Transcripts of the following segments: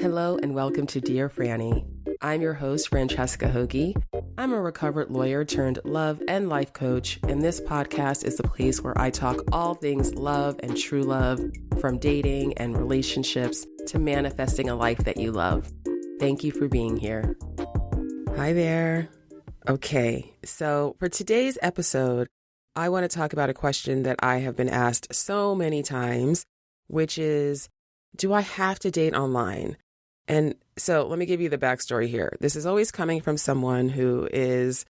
Hello and welcome to Dear Franny. I'm your host, Francesca Hogi. I'm a recovered lawyer turned love and life coach, and this podcast is the place where I talk all things love and true love, from dating and relationships to manifesting a life that you love. Thank you for being here. Hi there. Okay, so for today's episode, I want to talk about a question that I have been asked so many times, which is, do I have to date online? And so let me give you the backstory here. This is always coming from someone who is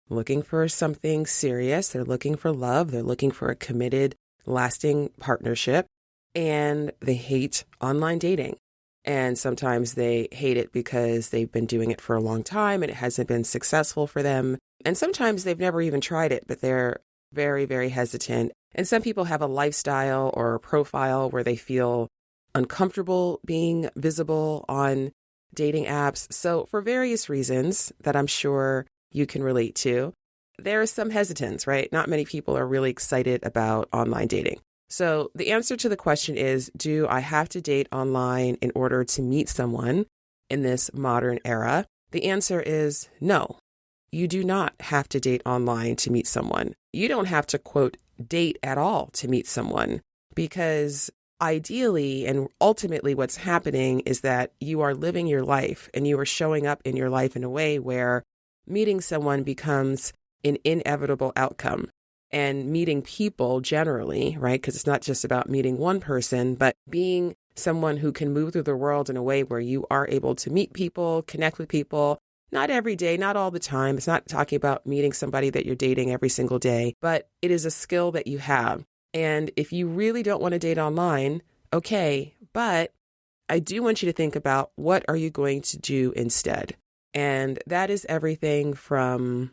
looking for something serious. They're looking for love. They're looking for a committed, lasting partnership, and they hate online dating. And sometimes they hate it because they've been doing it for a long time and it hasn't been successful for them. And sometimes they've never even tried it, but they're very, very hesitant. And some people have a lifestyle or a profile where they feel uncomfortable being visible on dating apps. So for various reasons that I'm sure you can relate to, there is some hesitance, right? Not many people are really excited about online dating. So the answer to the question is, do I have to date online in order to meet someone in this modern era? The answer is no. You do not have to date online to meet someone. You don't have to, quote, date at all to meet someone, because ideally and ultimately what's happening is that you are living your life and you are showing up in your life in a way where meeting someone becomes an inevitable outcome. And meeting people generally, right? Because it's not just about meeting one person, but being someone who can move through the world in a way where you are able to meet people, connect with people, not every day, not all the time. It's not talking about meeting somebody that you're dating every single day, but it is a skill that you have. And if you really don't want to date online, okay, but I do want you to think about, what are you going to do instead? And that is everything from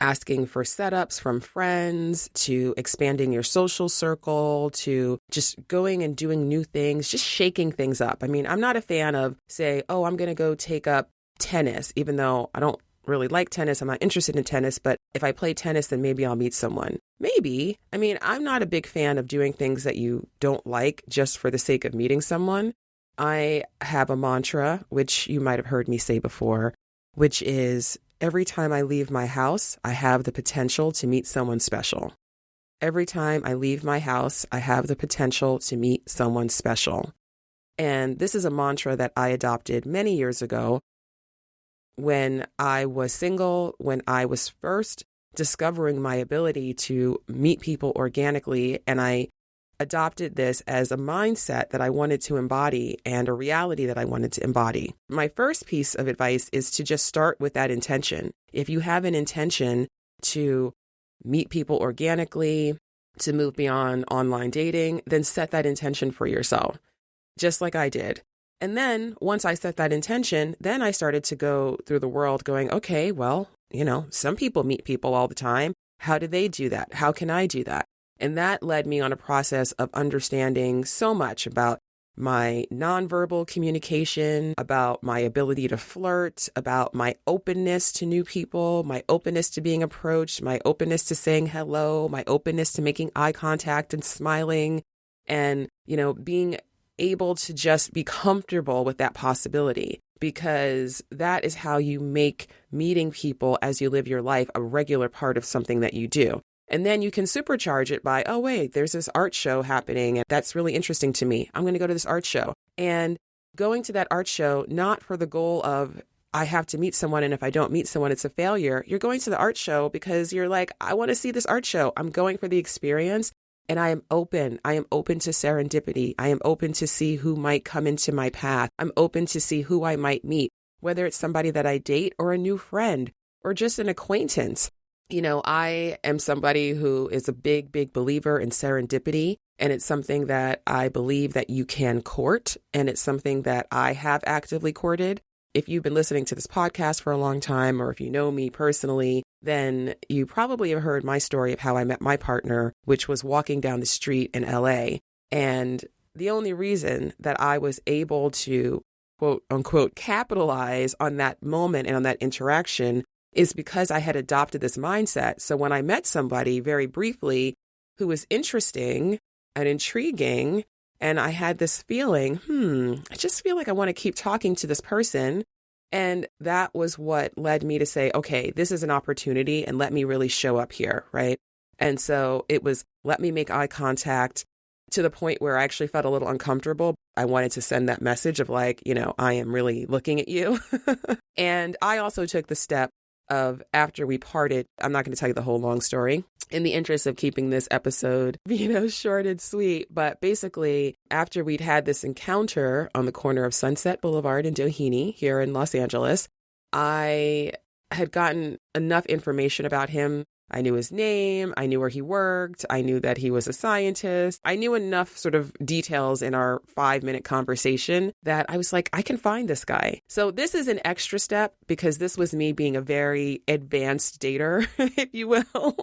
asking for setups from friends, to expanding your social circle, to just going and doing new things, just shaking things up. I mean, I'm not a fan of, say, oh, I'm going to go take up tennis, even though I don't really like tennis. I'm not interested in tennis, but if I play tennis, then maybe I'll meet someone. Maybe. I mean, I'm not a big fan of doing things that you don't like just for the sake of meeting someone. I have a mantra, which you might have heard me say before, which is, every time I leave my house, I have the potential to meet someone special. Every time I leave my house, I have the potential to meet someone special. And this is a mantra that I adopted many years ago when I was single, when I was first discovering my ability to meet people organically. And I adopted this as a mindset that I wanted to embody and a reality that I wanted to embody. My first piece of advice is to just start with that intention. If you have an intention to meet people organically, to move beyond online dating, then set that intention for yourself, just like I did. And then once I set that intention, then I started to go through the world going, okay, well, some people meet people all the time. How do they do that? How can I do that? And that led me on a process of understanding so much about my nonverbal communication, about my ability to flirt, about my openness to new people, my openness to being approached, my openness to saying hello, my openness to making eye contact and smiling, and, being able to just be comfortable with that possibility, because that is how you make meeting people as you live your life a regular part of something that you do. And then you can supercharge it by, oh, wait, there's this art show happening, and that's really interesting to me. I'm going to go to this art show. And going to that art show, not for the goal of, I have to meet someone, and if I don't meet someone, it's a failure. You're going to the art show because you're like, I want to see this art show. I'm going for the experience. And I am open. I am open to serendipity. I am open to see who might come into my path. I'm open to see who I might meet, whether it's somebody that I date or a new friend or just an acquaintance. I am somebody who is a big, big believer in serendipity. And it's something that I believe that you can court. And it's something that I have actively courted. If you've been listening to this podcast for a long time, or if you know me personally, then you probably have heard my story of how I met my partner, which was walking down the street in LA. And the only reason that I was able to, quote unquote, capitalize on that moment and on that interaction is because I had adopted this mindset. So when I met somebody very briefly who was interesting and intriguing And I had this feeling, I just feel like I want to keep talking to this person. And that was what led me to say, okay, this is an opportunity and let me really show up here, right? And so it was, let me make eye contact to the point where I actually felt a little uncomfortable. I wanted to send that message of like, I am really looking at you. And I also took the step of, after we parted, I'm not going to tell you the whole long story in the interest of keeping this episode, short and sweet. But basically, after we'd had this encounter on the corner of Sunset Boulevard and Doheny here in Los Angeles, I had gotten enough information about him. I knew his name, I knew where he worked, I knew that he was a scientist. I knew enough sort of details in our 5-minute conversation that I was like, I can find this guy. So this is an extra step because this was me being a very advanced dater, if you will.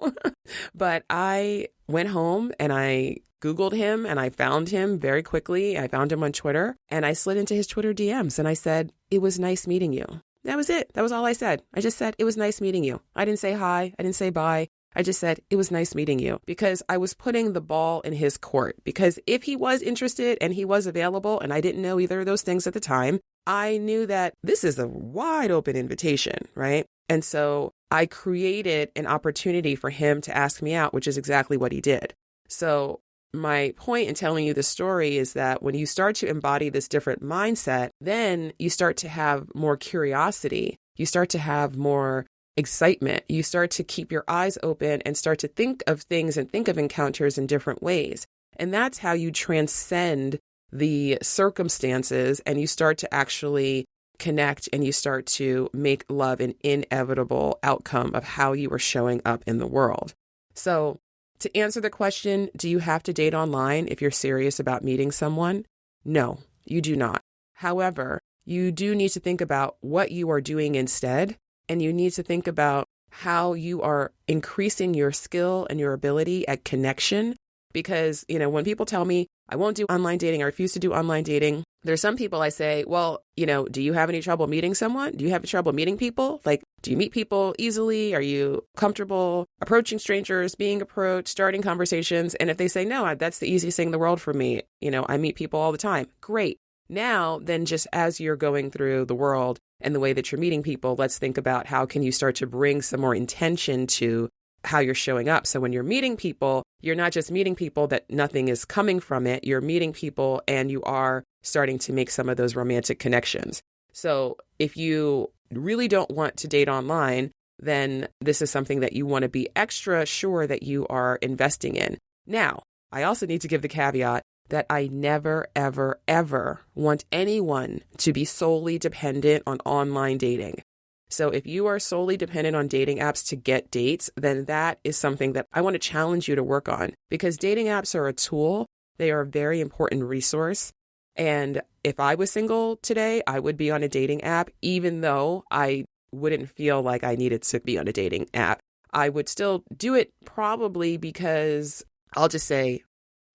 But I went home and I Googled him and I found him very quickly. I found him on Twitter and I slid into his Twitter DMs and I said, it was nice meeting you. That was it. That was all I said. I just said, it was nice meeting you. I didn't say hi. I didn't say bye. I just said, it was nice meeting you, because I was putting the ball in his court. Because if he was interested and he was available, and I didn't know either of those things at the time, I knew that this is a wide open invitation, right? And so I created an opportunity for him to ask me out, which is exactly what he did. So my point in telling you this story is that when you start to embody this different mindset, then you start to have more curiosity. You start to have more excitement. You start to keep your eyes open and start to think of things and think of encounters in different ways. And that's how you transcend the circumstances and you start to actually connect and you start to make love an inevitable outcome of how you are showing up in the world. So to answer the question, do you have to date online if you're serious about meeting someone? No, you do not. However, you do need to think about what you are doing instead, and you need to think about how you are increasing your skill and your ability at connection. Because, when people tell me I won't do online dating, I refuse to do online dating, there's some people I say, well, do you have any trouble meeting someone? Do you have trouble meeting people? Like, do you meet people easily? Are you comfortable approaching strangers, being approached, starting conversations? And if they say, no, that's the easiest thing in the world for me. I meet people all the time. Great. Now, then just as you're going through the world and the way that you're meeting people, let's think about how can you start to bring some more intention to how you're showing up. So when you're meeting people, you're not just meeting people that nothing is coming from it. You're meeting people and you are starting to make some of those romantic connections. So if you really don't want to date online, then this is something that you want to be extra sure that you are investing in. Now, I also need to give the caveat that I never, ever, ever want anyone to be solely dependent on online dating. So if you are solely dependent on dating apps to get dates, then that is something that I want to challenge you to work on, because dating apps are a tool. They are a very important resource. And if I was single today, I would be on a dating app, even though I wouldn't feel like I needed to be on a dating app. I would still do it probably because I'll just say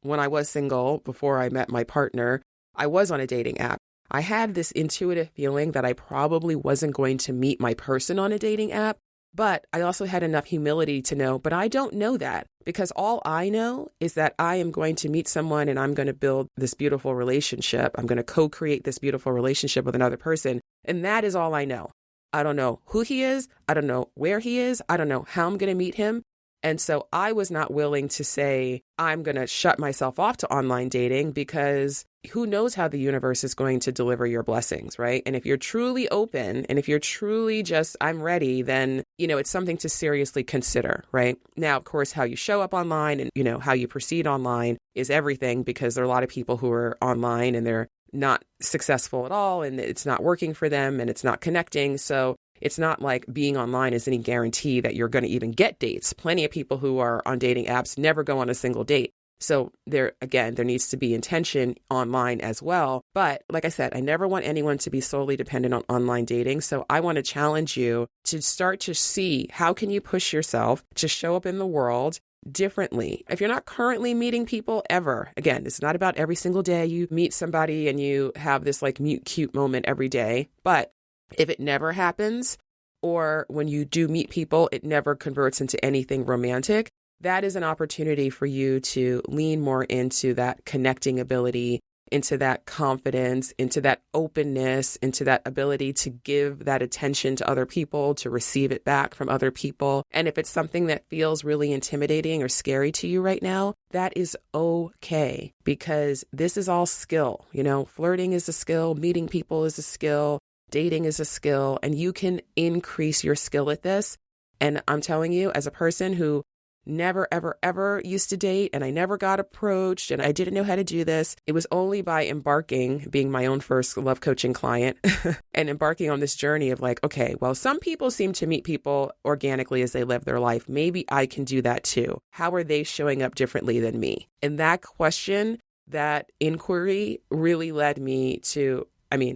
when I was single, before I met my partner, I was on a dating app. I had this intuitive feeling that I probably wasn't going to meet my person on a dating app, but I also had enough humility to know, but I don't know that, because all I know is that I am going to meet someone and I'm going to build this beautiful relationship. I'm going to co-create this beautiful relationship with another person. And that is all I know. I don't know who he is. I don't know where he is. I don't know how I'm going to meet him. And so I was not willing to say, I'm going to shut myself off to online dating, because who knows how the universe is going to deliver your blessings, right? And if you're truly open and if you're truly just, I'm ready, then, it's something to seriously consider, right? Now, of course, how you show up online and, how you proceed online is everything, because there are a lot of people who are online and they're not successful at all and it's not working for them and it's not connecting. So it's not like being online is any guarantee that you're going to even get dates. Plenty of people who are on dating apps never go on a single date. So there needs to be intention online as well. But like I said, I never want anyone to be solely dependent on online dating. So I want to challenge you to start to see how can you push yourself to show up in the world differently. If you're not currently meeting people ever, again, it's not about every single day you meet somebody and you have this like mute cute moment every day. But if it never happens, or when you do meet people, it never converts into anything romantic, that is an opportunity for you to lean more into that connecting ability, into that confidence, into that openness, into that ability to give that attention to other people, to receive it back from other people. And if it's something that feels really intimidating or scary to you right now, that is okay, because this is all skill. Flirting is a skill, meeting people is a skill, dating is a skill, and you can increase your skill at this. And I'm telling you, as a person who never, ever, ever used to date, and I never got approached, and I didn't know how to do this. It was only by being my own first love coaching client and embarking on this journey of like, okay, well, some people seem to meet people organically as they live their life. Maybe I can do that too. How are they showing up differently than me? And that question, that inquiry really led me to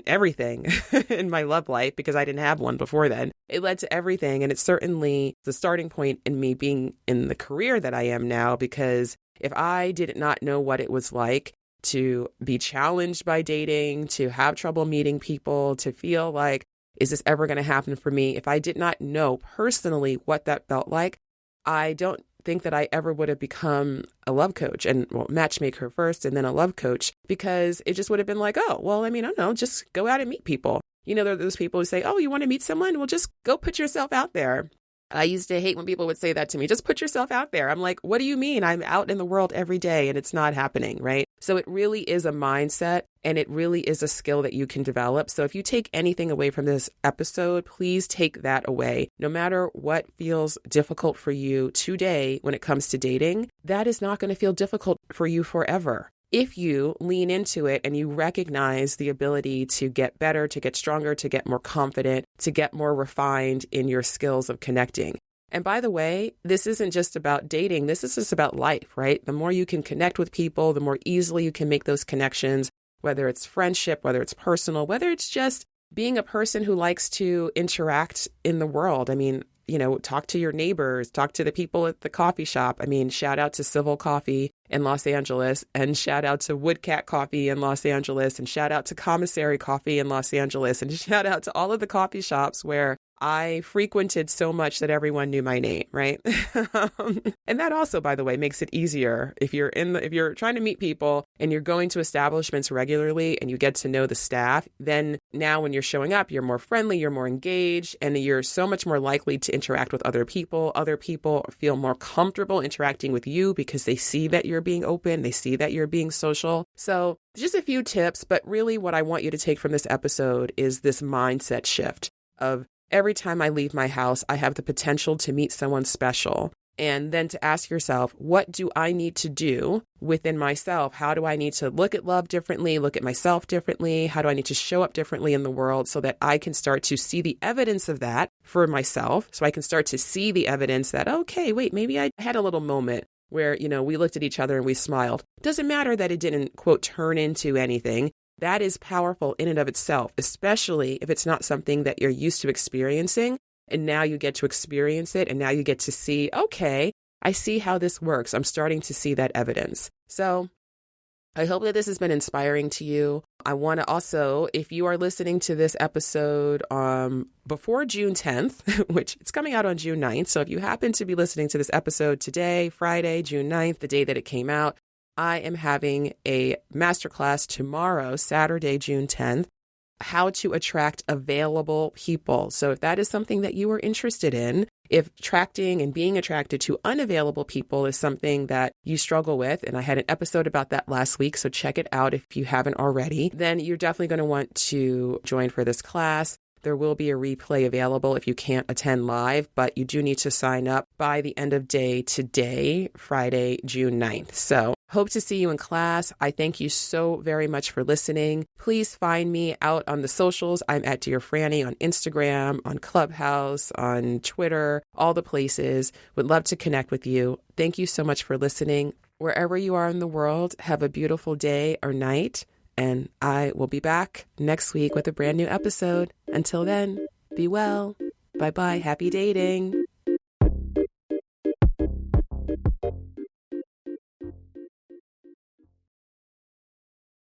everything in my love life, because I didn't have one before then. It led to everything. And it's certainly the starting point in me being in the career that I am now, because if I did not know what it was like to be challenged by dating, to have trouble meeting people, to feel like, is this ever going to happen for me? If I did not know personally what that felt like, I don't think that I ever would have become a love coach and matchmaker first and then a love coach, because it just would have been like, oh, well, I don't know, just go out and meet people. There are those people who say, oh, you want to meet someone? Well, just go put yourself out there. I used to hate when people would say that to me, just put yourself out there. I'm like, what do you mean? I'm out in the world every day and it's not happening, right? So it really is a mindset, and it really is a skill that you can develop. So if you take anything away from this episode, please take that away. No matter what feels difficult for you today when it comes to dating, that is not going to feel difficult for you forever. If you lean into it and you recognize the ability to get better, to get stronger, to get more confident, to get more refined in your skills of connecting. And by the way, this isn't just about dating. This is just about life, right? The more you can connect with people, the more easily you can make those connections, whether it's friendship, whether it's personal, whether it's just being a person who likes to interact in the world. Talk to your neighbors, talk to the people at the coffee shop. Shout out to Civil Coffee in Los Angeles, and shout out to Woodcat Coffee in Los Angeles, and shout out to Commissary Coffee in Los Angeles, and shout out to all of the coffee shops where I frequented so much that everyone knew my name, right? And that also, by the way, makes it easier if you're trying to meet people and you're going to establishments regularly and you get to know the staff. Then now when you're showing up, you're more friendly, you're more engaged, and you're so much more likely to interact with other people. Other people feel more comfortable interacting with you because they see that you're being open, they see that you're being social. So just a few tips, but really what I want you to take from this episode is this mindset shift of, every time I leave my house, I have the potential to meet someone special. And then to ask yourself, what do I need to do within myself? How do I need to look at love differently, look at myself differently? How do I need to show up differently in the world so that I can start to see the evidence of that for myself? So I can start to see the evidence that, okay, wait, maybe I had a little moment where, we looked at each other and we smiled. Doesn't matter that it didn't, quote, turn into anything. That is powerful in and of itself, especially if it's not something that you're used to experiencing. And now you get to experience it. And now you get to see, okay, I see how this works. I'm starting to see that evidence. So I hope that this has been inspiring to you. I want to also, if you are listening to this episode before June 10th, which it's coming out on June 9th. So if you happen to be listening to this episode today, Friday, June 9th, the day that it came out, I am having a masterclass tomorrow, Saturday, June 10th, how to attract available people. So if that is something that you are interested in, if attracting and being attracted to unavailable people is something that you struggle with, and I had an episode about that last week, so check it out if you haven't already, then you're definitely going to want to join for this class. There will be a replay available if you can't attend live, but you do need to sign up by the end of day today, Friday, June 9th. So hope to see you in class. I thank you so very much for listening. Please find me out on the socials. I'm at Dear Franny on Instagram, on Clubhouse, on Twitter, all the places. Would love to connect with you. Thank you so much for listening. Wherever you are in the world, have a beautiful day or night. And I will be back next week with a brand new episode. Until then, be well. Bye-bye. Happy dating.